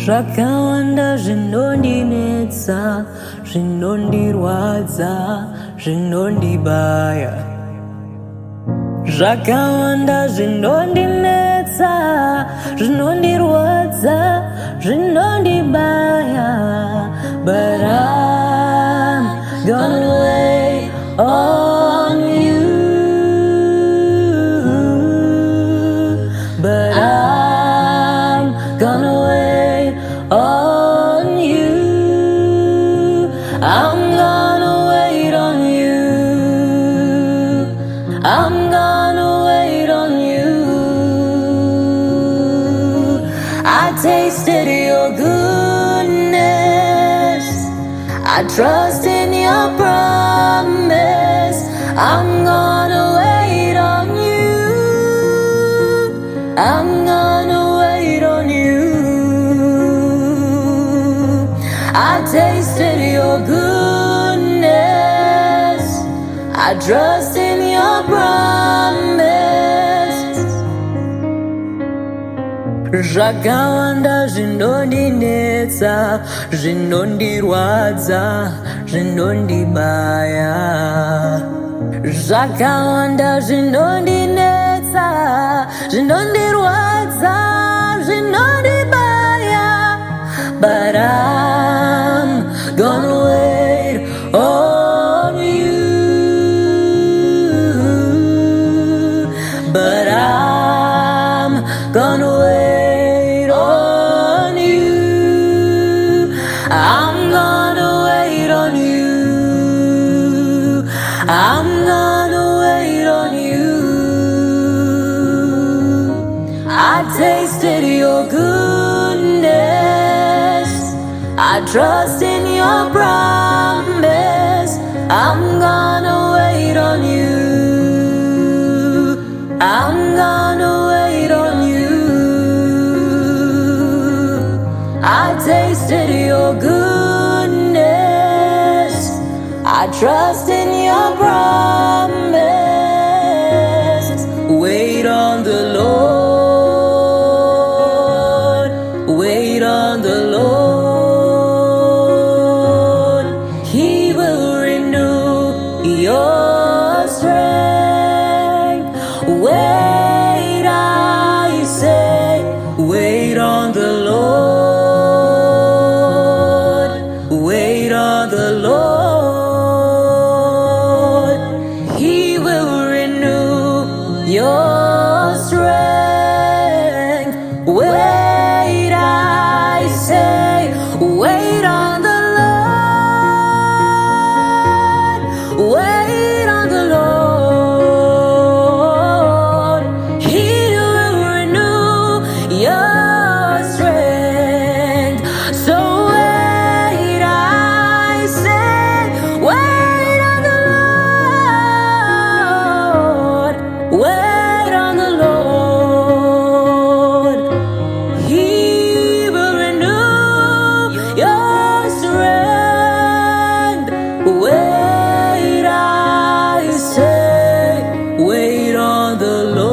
Zvakawanda zvinondinetsa, zvinondirwadza, zvinondibaya. Zvakawanda zvinondinetsa, zvinondirwadza, zvinondibaya. But I'm gonna wait on you. But I'm gonna wait on you. I'm gonna wait on you. I'm gonna wait on you. I tasted your goodness. I trust in your promise. I'm gonna wait on you. I'm gonna wait on you. I tasted your goodness. I trust in your promise. Zvakawanda zvinondinetsa, zvinondirwadza, zvinondibaya. Zvakawanda zvinondinetsa, zvinondirwadza, zvinondibaya. But I'm gonna wait on you. But I'm gonna wait on you. I'm gonna wait on you. I'm gonna wait on you. I tasted your goodness. I trust in your promise. I'm gonna wait on you. I'm gonna wait on you. I tasted your goodness. I trust in your promise. Wait on the Lord. Wait on the Lord. He will renew your strength. Wait, I say, wait on the Lord. Wait on the Lord. He will renew your strength. Wait, I say, wait on the Lord. Wait on the Lord. He will renew your strength. So wait, I say, wait on the Lord. Wait on the Lord. He will renew your strength. Wait, I say, wait on the Lord.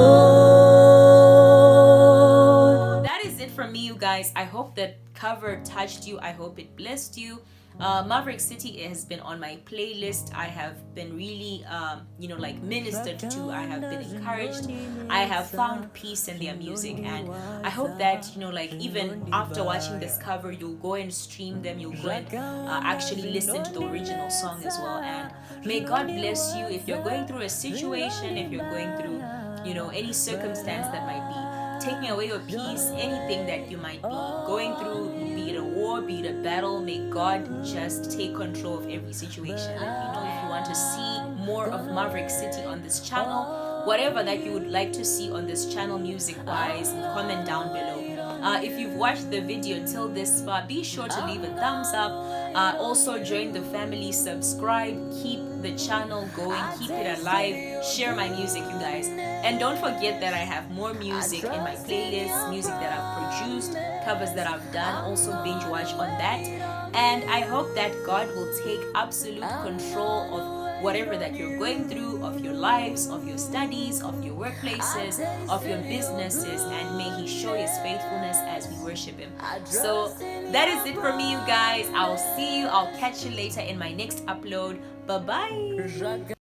That is it from me, you guys. I hope that cover touched you. I hope it blessed you. Maverick City has been on my playlist. I have been really ministered to. I have been encouraged. I have found peace in their music, and I hope that even after watching this cover, you'll go and stream them. You'll go and actually listen to the original song as well. And may God bless you. If you're going through a situation, if you're going through any circumstance that might be taking away your peace, anything that you might be going through, be it a war, be it a battle, may God just take control of every situation. Let me know if you want to see more of Maverick City on this channel. Whatever that you would like to see on this channel music-wise, comment down below. If you've watched the video till this far, be sure to leave a thumbs up. Also join the family, subscribe, keep the channel going, keep it alive, share my music, you guys. And don't forget that I have more music in my playlist, music that I've produced, covers that I've done. Also binge watch on that. And I hope that God will take absolute control of whatever that you're going through, of your lives, of your studies, of your workplaces, of your businesses, and may He show His faithfulness as we worship Him. So that is it for me, you guys. I'll see you. I'll catch you later in my next upload. Bye bye.